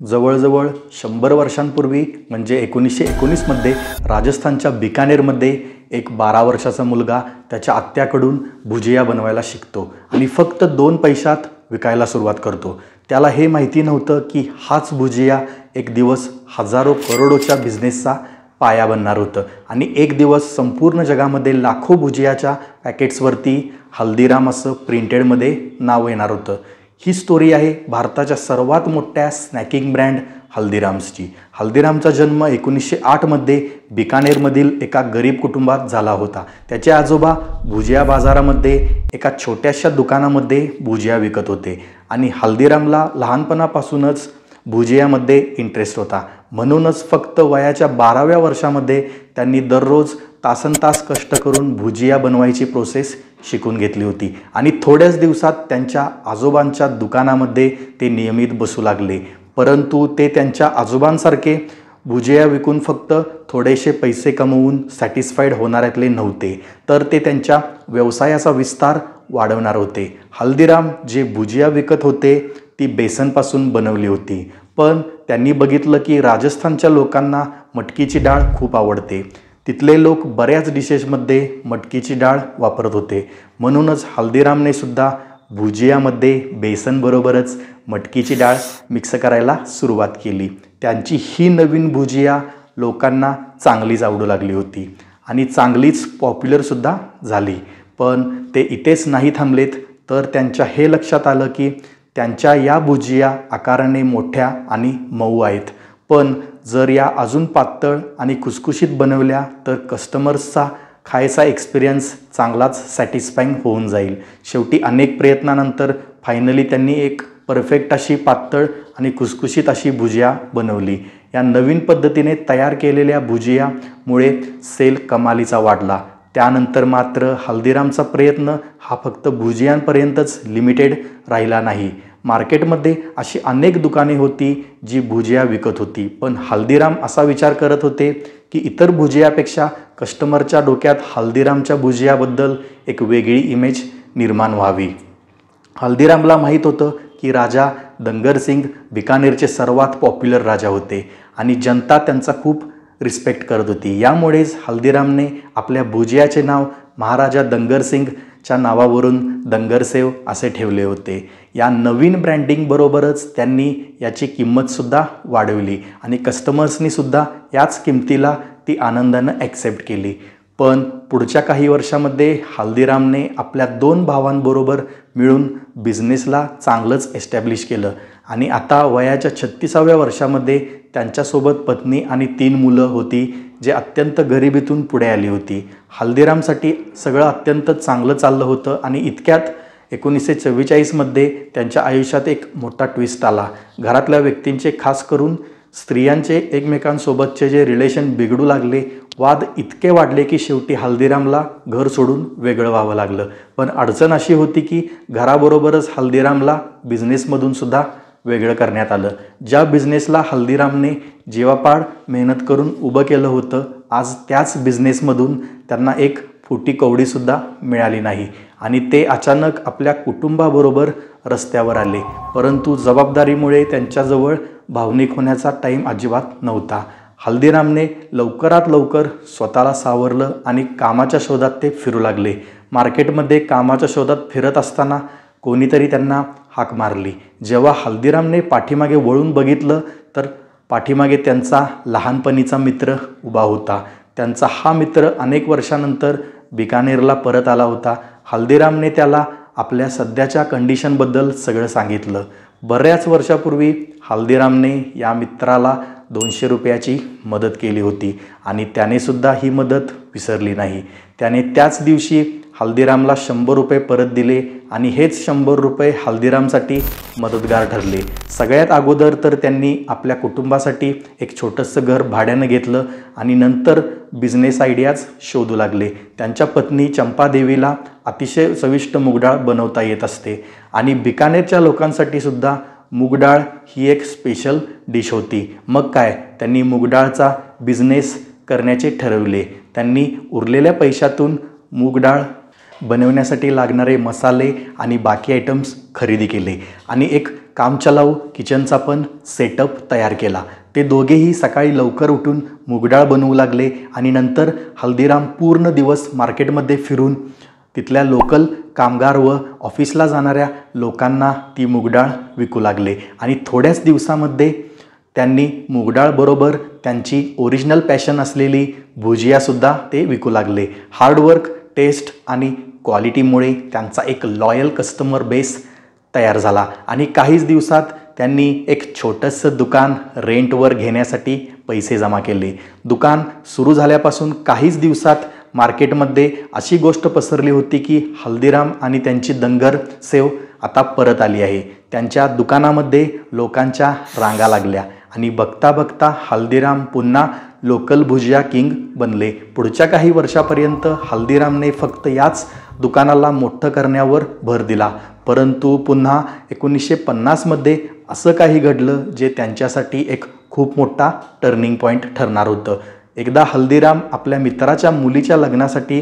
जवळजवळ 100 वर्षांपूर्वी म्हणजे 1919 मध्ये राजस्थानच्या बिकानेरमध्ये एक 12 वर्षाचा मुलगा त्याच्या आत्याकडून भुजिया बनवायला शिकतो आणि फक्त 2 पैशात विकायला सुरुवात करतो। त्याला हे माहिती नव्हतं की हाच भुजिया एक दिवस हजारो करोडोच्या बिझनेसचा पाया बनणार होतं आणि एक दिवस संपूर्ण जगामध्ये लाखो भुजियाच्या पॅकेट्सवरती हल्दीराम असं प्रिंटेडमध्ये नाव येणार होतं। ही स्टोरी आहे भारताच्या सर्वात मोठ्या स्नॅकिंग ब्रँड हल्दीराम्सची। हल्दीरामचा जन्म 1908 मध्ये बिकानेरमधील एका गरीब कुटुंबात झाला होता। त्याचे आजोबा भुजिया बाजारामध्ये एका छोट्याशा दुकानामध्ये भुजिया विकत होते आणि हल्दीरामला लहानपणापासूनच भुजियामध्ये इंटरेस्ट होता। म्हणूनच फक्त वयाच्या 12व्या वर्षामध्ये त्यांनी दररोज तासनतास कष्ट करून भुजिया बनवायची प्रोसेस शिकून घेतली होती आणि थोड्याच दिवसात त्यांच्या आजोबांच्या दुकानामध्ये ते नियमित बसू लागले। परंतु ते त्यांच्या आजोबांसारखे भुजिया विकून फक्त थोडेसे पैसे कमवून सॅटिस्फाईड होणाऱ्यातले नव्हते, तर ते त्यांच्या व्यवसायाचा विस्तार वाढवणार होते। हल्दीराम जे भुजिया विकत होते ती बेसनपासून बनवली होती, पण त्यांनी बघितलं की राजस्थानच्या लोकांना मटकीची डाळ खूप आवडते। तिथले लोक बऱ्याच डिशेसमध्ये मटकीची डाळ वापरत होते, म्हणूनच हल्दीरामने सुद्धा भुजियामध्ये बेसनबरोबरच मटकीची डाळ मिक्स करायला सुरुवात केली। त्यांची ही नवीन भुजिया लोकांना चांगलीच आवडू लागली होती आणि चांगलीच पॉप्युलरसुद्धा झाली। पण ते इथेच नाही थांबलेत, तर त्यांच्या हे लक्षात आलं की त्यांच्या या भुजिया आकाराने मोठ्या आणि मऊ आहेत, पण जर या अजून पातळ आणि खुसखुशीत बनवल्या तर कस्टमर्सचा खायचा एक्सपिरियन्स चांगलाच सॅटिस्फाईंग होऊन जाईल। शेवटी अनेक प्रयत्नानंतर फायनली त्यांनी एक परफेक्ट अशी पातळ आणि खुसखुशीत अशी भुजिया बनवली। या नवीन पद्धतीने तयार केलेल्या भुजियामुळे सेल कमालीचा वाढला। त्यानंतर मात्र हल्दीरामचा प्रयत्न हा फक्त भुजियांपर्यंतच लिमिटेड राहिला नाही। मार्केटमध्ये अशी अनेक दुकाने होती जी भुजिया विकत होती, पण हल्दीराम असा विचार करत होते की इतर भुजियापेक्षा कस्टमरच्या डोक्यात हल्दीरामच्या भुजियाबद्दल एक वेगळी इमेज निर्माण व्हावी। हल्दीरामला माहीत होतं की राजा दंगर सिंग बिकानेरचे सर्वात पॉप्युलर राजा होते आणि जनता त्यांचा खूप रिस्पेक्ट करत होती। यामुळेच हल्दीरामने आपल्या भुजियाचे नाव महाराजा दंगर सिंगच्या नावावरून दंगरसेव असे ठेवले होते। या नवीन ब्रँडिंग बरोबरच त्यांनी याची किंमतसुद्धा वाढवली आणि कस्टमर्सनी सुद्धा याच किमतीला ती आनंदानं ॲक्सेप्ट केली। पण पुढच्या काही वर्षामध्ये हल्दीरामने आपल्या 2 भावांबरोबर मिळून बिझनेसला चांगलंच एस्टॅब्लिश केलं आणि आता वयाच्या 36व्या वर्षामध्ये त्यांच्यासोबत पत्नी आणि 3 मुलं होती, जे अत्यंत गरिबीतून पुढे आली होती। हल्दीरामसाठी सगळं अत्यंत चांगलं चाललं होतं आणि इतक्यात 1944 मध्ये त्यांच्या आयुष्यात एक मोठा ट्विस्ट आला। घरातल्या व्यक्तींचे, खास करून स्त्रियांचे एकमेकांसोबतचे जे रिलेशन बिघडू लागले, वाद इतके वाढले की शेवटी हल्दीरामला घर सोडून वेगळं व्हावं लागलं। पण अडचण अशी होती की घराबरोबरच हल्दीरामला बिझनेसमधून सुद्धा वेगळं करण्यात आलं। ज्या बिझनेसला हल्दीरामने जीवापाड मेहनत करून उभं केलं होतं, आज त्याच बिझनेसमधून त्यांना एक फुटी कवडीसुद्धा मिळाली नाही आणि ते अचानक आपल्या कुटुंबाबरोबर रस्त्यावर आले। परंतु जबाबदारीमुळे त्यांच्याजवळ भावनिक होण्याचा टाईम अजिबात नव्हता। हल्दीरामने लवकरात लवकर स्वतःला सावरलं आणि कामाच्या शोधात ते फिरू लागले। मार्केटमध्ये कामाच्या शोधात फिरत असताना कोणीतरी त्यांना हाक मारली। जेव्हा हल्दीरामने पाठीमागे वळून बघितलं तर पाठीमागे त्यांचा लहानपणीचा मित्र उभा होता। त्यांचा हा मित्र अनेक वर्षानंतर बिकानेरला परत आला होता। हल्दीरामने त्याला आपल्या सध्याच्या कंडिशनबद्दल सगळं सांगितलं। बऱ्याच वर्षापूर्वी हल्दीरामने या मित्राला 200 रुपयाची मदत केली होती आणि त्याने सुद्धा ही मदत विसरली नाही। त्याने त्याच दिवशी हल्दीरामला 100 रुपये परत दिले आणि हेच 100 रुपये हल्दीरामसाठी मदतगार ठरले। सगळ्यात अगोदर तर त्यांनी आपल्या कुटुंबासाठी एक छोटंसं घर भाड्यानं घेतलं आणि नंतर बिझनेस आयडियाज शोधू लागले। त्यांच्या पत्नी चंपादेवीला अतिशय चविष्ट मूगडाळ बनवता येत असते आणि बिकानेरच्या लोकांसाठी सुद्धा मूगडाळ ही एक स्पेशल डिश होती। मग काय, त्यांनी मूगडाळचा बिझनेस करण्याचे ठरवले। त्यांनी उरलेल्या पैशातून मूगडाळ बनवण्यासाठी लागणारे मसाले आणि बाकी आयटम्स खरेदी केले आणि एक कामचलाऊ किचनचा पण सेटअप तयार केला. ते दोघेही सकाळी लवकर उठून मूगडाळ बनवू लागले आणि नंतर हल्दीराम पूर्ण दिवस मार्केटमध्ये फिरून तिथल्या लोकल कामगार व ऑफिसला जाणाऱ्या लोकांना ती मूगडाळ विकू लागले आणि थोड्याच दिवसामध्ये त्यांनी मूगडाळबरोबर त्यांची ओरिजिनल पॅशन असलेली भुजियासुद्धा ते विकू लागले. हार्डवर्क, टेस्ट आणि क्वालिटीमुळे त्यांचा एक लॉयल कस्टमर बेस तयार झाला आणि काहीच दिवसात त्यांनी एक छोटंसं दुकान रेंटवर घेण्यासाठी पैसे जमा केले. दुकान सुरू झाल्यापासून काहीच दिवसात मार्केटमध्ये अशी गोष्ट पसरली होती की हल्दीराम आणि त्यांची दंगर सेव आता परत आली आहे. त्यांच्या दुकानामध्ये लोकांच्या रांगा लागल्या आणि बघता बघता हल्दीराम पुन्हा लोकल भुजिया किंग बनले. पुढच्या काही वर्षापर्यंत हल्दीरामने फक्त याच दुकानाला मोठं करण्यावर भर दिला. परंतु पुन्हा 1950मध्ये असं काही घडलं जे त्यांच्यासाठी एक खूप मोठा टर्निंग पॉईंट ठरणार होतं. एकदा हल्दीराम आपल्या मित्राच्या मुलीच्या लग्नासाठी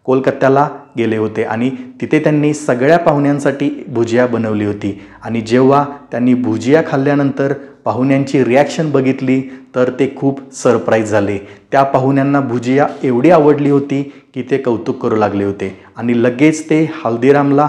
कोलकात्याला गेले होते आणि तिथे त्यांनी सगळ्या पाहुण्यांसाठी भुजिया बनवली होती आणि जेव्हा त्यांनी भुजिया खाल्ल्यानंतर पाहुण्यांची रिॲक्शन बघितली तर ते खूप सरप्राईज झाले. त्या पाहुण्यांना भुजिया एवढी आवडली होती की ते कौतुक करू लागले होते आणि लगेच ते हल्दीरामला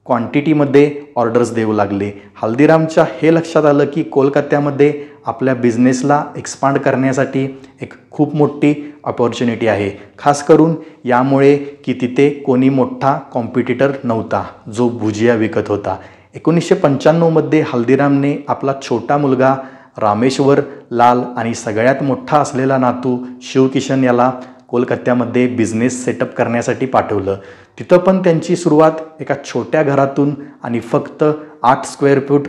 क्वांटिटीमध्ये ऑर्डर्स देऊ लागले. हल्दीरामच्या हे लक्षात आलं की कोलकात्यामध्ये आपल्या बिझनेसला एक्सपांड करण्यासाठी एक खूप मोठी अपॉर्च्युनिटी आहे, खास करून यामुळे की तिथे कोणी मोठा कॉम्पिटिटर नव्हता जो भुजिया विकत होता. 1995मध्ये हल्दीरामने आपला छोटा मुलगा रामेश्वर लाल आणि सगळ्यात मोठा असलेला नातू शिवकिशन याला कोलकात्यामध्ये बिझनेस सेटअप करण्यासाठी पाठवलं. तिथं पण त्यांची सुरुवात एका छोट्या घरातून आणि फक्त 8 स्क्वेअर फूट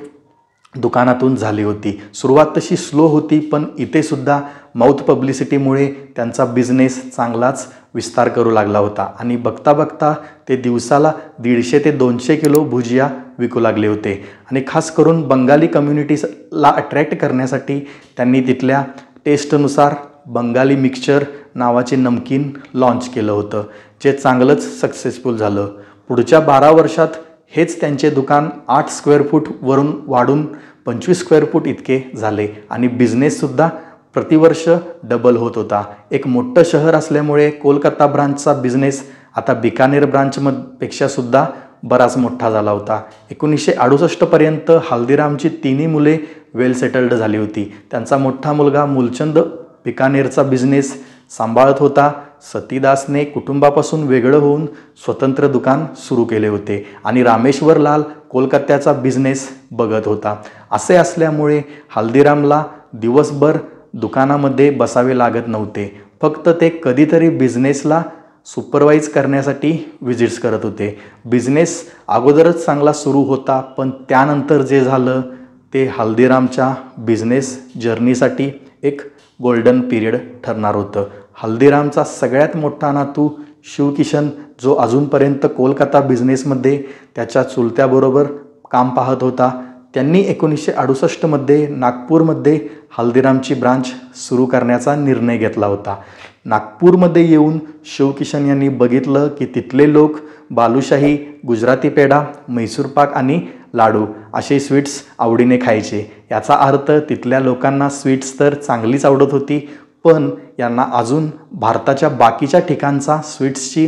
दुकानातून झाली होती. सुरुवात तशी स्लो होती, पण इथे सुद्धा माउथ पब्लिसिटीमुळे त्यांचा बिझनेस चांगलाच विस्तार करू लागला होता आणि बघता बघता ते दिवसाला 150 ते 200 किलो भुजिया विकू लागले होते. आणि खास करून बंगाली कम्युनिटीला अट्रॅक्ट करण्यासाठी त्यांनी तिथल्या टेस्टनुसार बंगाली मिक्सचर नावाचे नमकीन लॉन्च केलं होतं, जे चांगलंच सक्सेसफुल झालं. पुढच्या 12 वर्षात हेच त्यांचे दुकान 8 स्क्वेअर फूटवरून वाढून 25 स्क्वेअर फूट इतके झाले आणि बिझनेससुद्धा प्रतिवर्ष डबल होत होता. एक मोठं शहर असल्यामुळे कोलकाता ब्रांचचा बिझनेस आता बिकानेर ब्रांचपेक्षा सुद्धा बराच मोठा झाला होता. 1968पर्यंत हल्दीरामची तिन्ही मुले वेल सेटल्ड झाली होती. त्यांचा मोठा मुलगा मूलचंद बिकानेरचा बिझनेस सांभाळत होता. सतीदासने कुटुंबापासून वेगळं होऊन स्वतंत्र दुकान सुरू केले होते आणि रामेश्वर लाल कोलकात्याचा बिझनेस बघत होता. असे असल्यामुळे हल्दीरामला दिवसभर दुकानामध्ये बसावे लागत नव्हते. फक्त ते कधीतरी बिझनेसला सुपरवाईज करण्यासाठी विजिट्स करत होते. बिझनेस अगोदरच चांगला सुरू होता, पण त्यानंतर जे झालं ते हल्दीरामच्या बिझनेस जर्नीसाठी एक गोल्डन पिरियड ठरणार होतं. हल्दीरामचा सगळ्यात मोठा नातू शिवकिशन, जो अजूनपर्यंत कोलकाता बिझनेसमध्ये त्याच्या चुलत्याबरोबर काम पाहत होता, त्यांनी 1968मध्ये नागपूरमध्ये हल्दीरामची ब्रांच सुरू करण्याचा निर्णय घेतला होता. नागपूरमध्ये येऊन शिवकिशन यांनी बघितलं की तिथले लोक बालुशाही, गुजराती पेढा, म्हैसूर पाक आणि लाडू असे स्वीट्स आवडीने खायचे. याचा अर्थ तिथल्या लोकांना स्वीट्स तर चांगलीच आवडत होती, पण यांना अजून भारताच्या बाकीच्या ठिकाणचा स्वीट्सची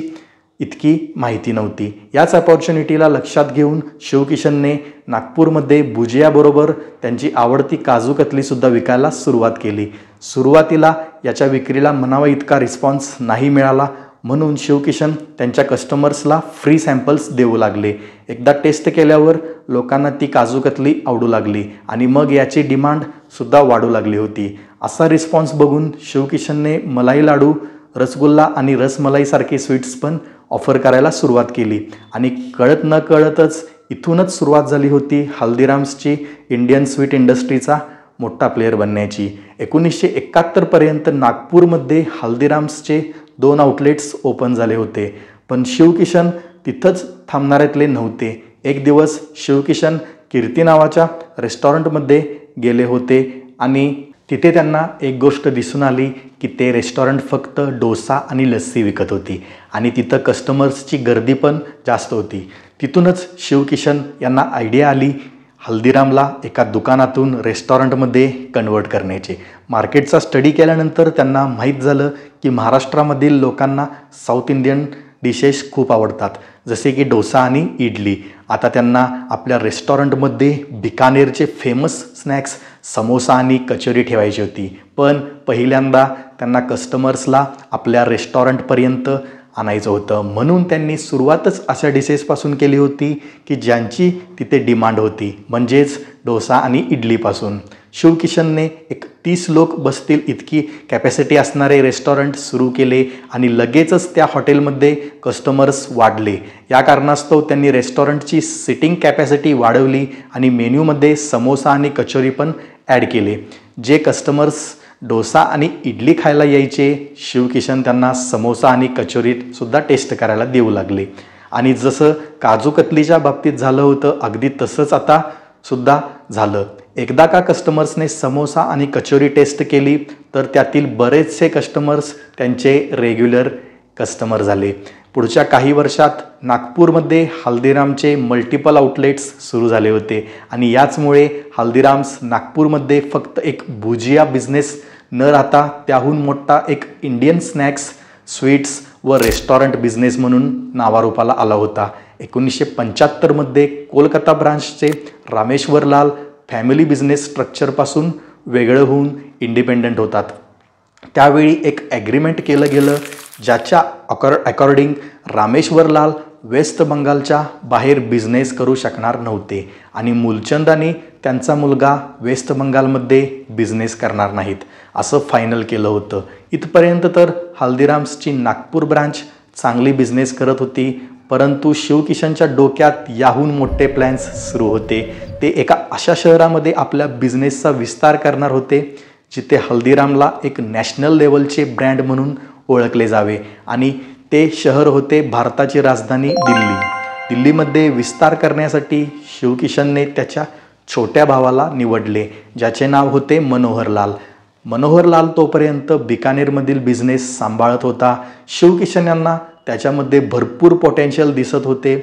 इतकी माहिती नव्हती. याच अपॉर्च्युनिटीला लक्षात घेऊन शिवकिशनने नागपूरमध्ये भुजियाबरोबर त्यांची आवडती काजू कतलीसुद्धा विकायला सुरुवात केली. सुरुवातीला याच्या विक्रीला म्हणावा इतका रिस्पॉन्स नाही मिळाला, म्हणून शिवकिशन त्यांच्या कस्टमर्सला फ्री सॅम्पल्स देऊ लागले. एकदा टेस्ट केल्यावर लोकांना ती काजू कतली आवडू लागली आणि मग याची डिमांडसुद्धा वाढू लागली होती. असा रिस्पॉन्स बघून शिवकिशनने मलाई लाडू, रसगुल्ला आणि रसमलाईसारखे स्वीट्स पण ऑफर करायला सुरुवात केली आणि कळत न कळतच इथूनच सुरुवात झाली होती हल्दीराम्सची इंडियन स्वीट इंडस्ट्रीचा मोठा प्लेयर बनण्याची. 1971पर्यंत नागपूरमध्ये हल्दीराम्सचे 2 आउटलेट्स ओपन झाले होते, पण शिवकिशन तिथंच थांबणाऱ्यातले नव्हते. एक दिवस शिवकिशन कीर्ती नावाच्या रेस्टॉरंटमध्ये गेले होते आणि तिथे त्यांना एक गोष्ट दिसून आली की ते रेस्टॉरंट फक्त डोसा आणि लस्सी विकत होती आणि तिथं कस्टमर्सची गर्दी पण जास्त होती. तिथूनच शिवकिशन यांना आयडिया आली हल्दीरामला एका दुकानातून रेस्टॉरंटमध्ये कन्वर्ट करण्याचे. मार्केटचा स्टडी केल्यानंतर त्यांना माहीत झालं की महाराष्ट्रामधील लोकांना साऊथ इंडियन डिशेस खूप आवडतात, जसे की डोसा आणि इडली. आता त्यांना आपल्या रेस्टॉरंटमध्ये बिकानेरचे फेमस स्नॅक्स समोसा आणि कचोरी ठेवायची होती. पण पहिल्यांदा त्यांना कस्टमर्सला आपल्या रेस्टॉरंटपर्यंत आणायचं होतं, म्हणून त्यांनी सुरुवातच अशा डिशेसपासून केली होती की ज्यांची तिथे डिमांड होती, म्हणजेच डोसा आणि इडलीपासून. शिवकिशनने एक 30 लोक बसतील इतकी कॅपॅसिटी असणारे रेस्टॉरंट सुरू केले आणि लगेचच त्या हॉटेलमध्ये कस्टमर्स वाढले. या कारणास्तव त्यांनी रेस्टॉरंटची सिटिंग कॅपॅसिटी वाढवली आणि मेन्यूमध्ये समोसा आणि कचोरी पण ॲड केले. जे कस्टमर्स डोसा आणि इडली खायला यायचे, शिवकिशन त्यांना समोसा आणि कचोरीसुद्धा टेस्ट करायला देऊ लागले. आणि जसं काजू कतलीच्या बाबतीत झालं होतं, अगदी तसंच आता सुद्धा झालं. एकदा का कस्टमर्सने समोसा आणि कचोरी टेस्ट केली तर त्यातील बरेचसे कस्टमर्स त्यांचे रेग्युलर कस्टमर झाले. पुढच्या काही वर्षात नागपूरमध्ये हल्दीरामचे मल्टिपल आउटलेट्स सुरू झाले होते आणि याचमुळे हल्दीराम्स नागपूरमध्ये फक्त एक भुजिया बिझनेस न राहता त्याहून मोठा एक इंडियन स्नॅक्स, स्वीट्स व रेस्टॉरंट बिझनेस म्हणून नावारूपाला आला होता. 1975मध्ये कोलकाता ब्रांचचे रामेश्वरलाल फॅमिली बिझनेस स्ट्रक्चरपासून वेगळं होऊन इंडिपेंडंट होतात. त्यावेळी एक ॲग्रीमेंट केलं गेलं ज्याच्या अकॉर्डिंग रामेश्वरलाल वेस्ट बंगालच्या बाहेर बिझनेस करू शकणार नव्हते आणि मूलचंद आणि त्यांचा मुलगा वेस्ट बंगालमध्ये बिझनेस करणार नाहीत असं फायनल केलं होतं. इथपर्यंत तर हल्दीराम्सची नागपूर ब्रांच चांगली बिझनेस करत होती, परंतु शिवकिशनच्या डोक्यात याहून मोठे प्लॅन्स सुरू होते. ते एका अशा शहरामध्ये आपल्या बिझनेसचा विस्तार करणार होते जिथे हल्दीरामला एक नॅशनल लेवलचे ब्रँड म्हणून ओळखले जावे आणि ते शहर होते भारताची राजधानी दिल्ली. दिल्लीमध्ये विस्तार करण्यासाठी शिवकिशनने त्याच्या छोट्या भावाला निवडले, ज्याचे नाव होते मनोहरलाल. मनोहरलाल तोपर्यंत बिकानेरमधील बिझनेस सांभाळत होता. शिवकिशन यांना त्याच्यामध्ये भरपूर पोटेन्शियल दिसत होते.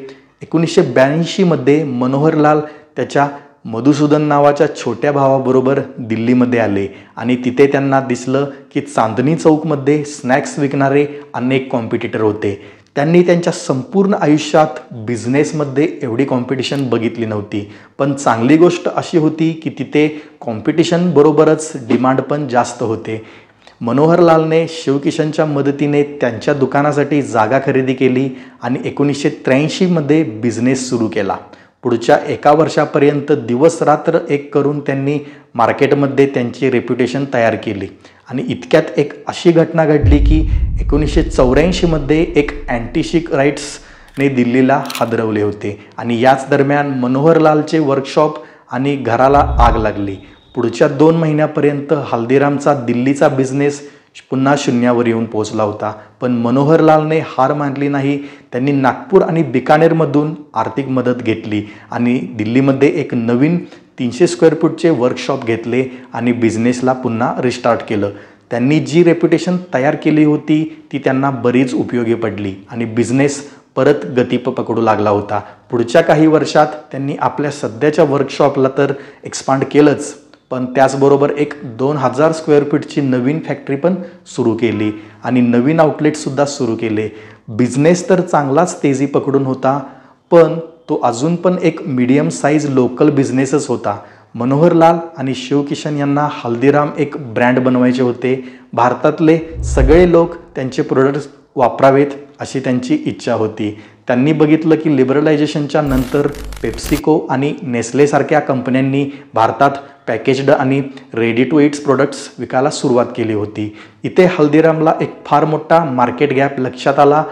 1982मध्ये मनोहरलाल त्याच्या मधुसूदन नावाच्या छोट्या भावाबरोबर दिल्लीमध्ये आले आणि तिथे त्यांना दिसलं की चांदणी चौकमध्ये स्नॅक्स विकणारे अनेक कॉम्पिटिटर होते. त्यांनी त्यांच्या संपूर्ण आयुष्यात बिझनेसमध्ये एवढी कॉम्पिटिशन बघितली नव्हती. पण चांगली गोष्ट अशी होती की तिथे कॉम्पिटिशन बरोबरच डिमांड पण जास्त होते. मनोहरलालने शिवकिशनच्या मदतीने त्यांच्या दुकानासाठी जागा खरेदी केली आणि 1983मध्ये बिझनेस सुरू केला. पुढच्या एका वर्षापर्यंत दिवस रात्र एक करून त्यांनी मार्केटमध्ये त्यांची रेप्युटेशन तयार केली आणि इतक्यात एक अशी घटना घडली की 1984मध्ये एक अँटीशिक राईट्सने दिल्लीला हादरवले होते आणि याच दरम्यान मनोहरलालचे वर्कशॉप आणि घराला आग लागली. पुढच्या 2 महिन्यापर्यंत हल्दीरामचा दिल्लीचा बिझनेस पुन्हा शून्यावर येऊन पोहोचला होता. पण मनोहरलालने हार मानली नाही. त्यांनी नागपूर आणि बिकानेरमधून आर्थिक मदत घेतली आणि दिल्लीमध्ये एक नवीन 300 स्क्वेअर फूटचे वर्कशॉप घेतले आणि बिझनेसला पुन्हा रिस्टार्ट केलं. त्यांनी जी रेप्युटेशन तयार केली होती ती त्यांना बरीच उपयोगी पडली आणि बिझनेस परत गती पकडू लागला होता. पुढच्या काही वर्षात त्यांनी आपल्या सध्याच्या वर्कशॉपला तर एक्सपांड केलंच, पण त्याचबरोबर एक 2000 स्क्वेअर फीटची नवीन फॅक्टरी पण सुरू केली आणि नवीन आउटलेटसुद्धा सुरू केले. बिझनेस तर चांगलाच तेजी पकडून होता, पण तो अजून पण एक मीडियम साईज लोकल बिझनेसच होता. मनोहरलाल आणि शिवकिशन यांना हल्दीराम एक ब्रँड बनवायचे होते. भारतातले सगळे लोक त्यांचे प्रोडक्ट्स वापरावेत अशी त्यांची इच्छा होती. त्यांनी बघितलं की लिबरलायझेशनच्या नंतर पेप्सिको आणि नेस्लेसारख्या कंपन्यांनी भारतात पॅकेज्ड आणि रेडी टू इट्स प्रोडक्ट्स विकायला सुरुवात केली होती. इथे हल्दीरामला एक फार मोठा मार्केट गॅप लक्षात आला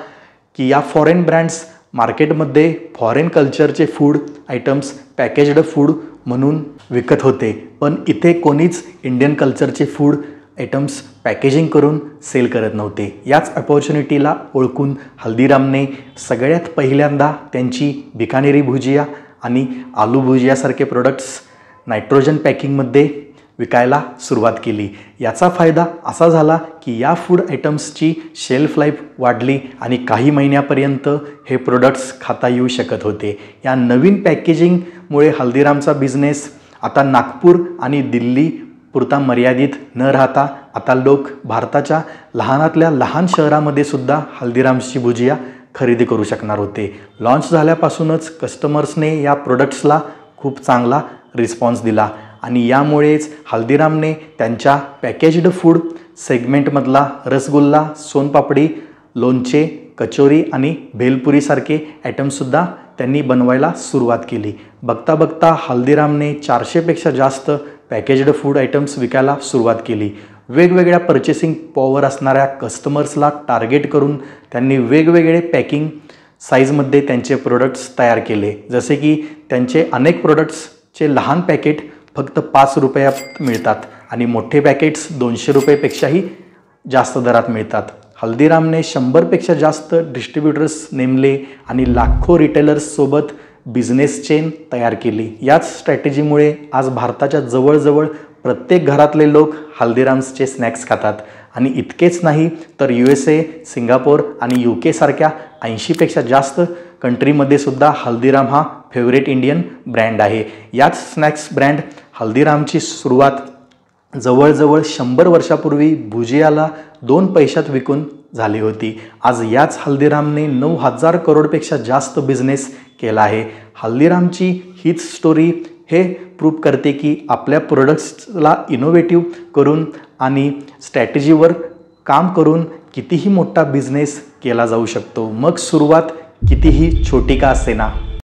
की या फॉरेन ब्रँड्स मार्केटमध्ये फॉरेन कल्चरचे फूड आयटम्स पॅकेज्ड फूड म्हणून विकत होते, पण इथे कोणीच इंडियन कल्चरचे फूड आयटम्स पॅकेजिंग करून सेल करत नव्हते. याच अपॉर्च्युनिटीला ओळखून हल्दीरामने सगळ्यात पहिल्यांदा त्यांची बिकानेरी भुजिया आणि आलू भुजियासारखे प्रोडक्ट्स नायट्रोजन पॅकिंगमध्ये विकायला सुरुवात केली। याचा फायदा असा झाला की या फूड आयटम्सची शेल्फ लाईफ वाढली आणि काही महिन्यापर्यंत हे प्रोडक्ट्स खाता येऊ शकत होते। या नवीन पॅकेजिंगमुळे हल्दीरामचा बिझनेस आता नागपूर आणि दिल्ली पुरता मर्यादित न राहता आता लोक भारताच्या लहानातल्या लहान शहरामध्ये सुद्धा हल्दीराम्सची भुजिया खरेदी करू शकणार होते। लॉन्च झाल्यापासूनच कस्टमर्सने या प्रोडक्ट्सला खूप चांगला रिस्पॉन्स दिला आणि यामुळेच हल्दीरामने त्यांच्या पॅकेज्ड फूड सेगमेंटमधला रसगुल्ला, सोनपापडी, लोणचे, कचोरी आणि भेलपुरीसारखे आयटमसुद्धा त्यांनी बनवायला सुरुवात केली। बघता बघता हल्दीरामने 400पेक्षा जास्त पॅकेज्ड फूड आयटम्स विकायला सुरुवात केली। वेगवेगळ्या पर्चेसिंग पॉवर असणाऱ्या कस्टमर्सला टार्गेट करून त्यांनी वेगवेगळे पॅकिंग साईजमध्ये त्यांचे प्रोडक्ट्स तयार केले। जसे की त्यांचे अनेक प्रोडक्ट्सचे लहान पॅकेट फक्त 5 रुपयात मिळतात आणि मोठे पॅकेट्स 200 रुपयेपेक्षाही जास्त दरात मिळतात। हल्दीरामने 100पेक्षा जास्त डिस्ट्रीब्युटर्स नेमले आणि लाखो रिटेलर्ससोबत बिझनेस चेन तयार केली। याच स्ट्रॅटेजीमुळे आज भारताच्या जवळजवळ प्रत्येक घरातले लोक हल्दीराम्सचे स्नॅक्स खातात आणि इतकेच नाही तर USA, सिंगापूर आणि UK सारख्या 80पेक्षा जास्त कंट्रीमध्ये सुद्धा हल्दीराम हा फेवरेट इंडियन ब्रँड आहे। याच स्नॅक्स ब्रँड हल्दीरामची सुरुवात जवळजवळ 100 वर्षापूर्वी भुजियाला 2 पैशात विकून झाली होती। आज याच हल्दीरामने 9,000 करोडपेक्षा जास्त बिझनेस केला आहे। हल्दीरामची हीच स्टोरी हे प्रूव्ह करते की आपल्या प्रोडक्ट्सला इनोव्हेटिव्ह करून आणि स्ट्रॅटेजीवर काम करून कितीही मोठा बिझनेस केला जाऊ शकतो, मग सुरुवात कितीही छोटी का असेना।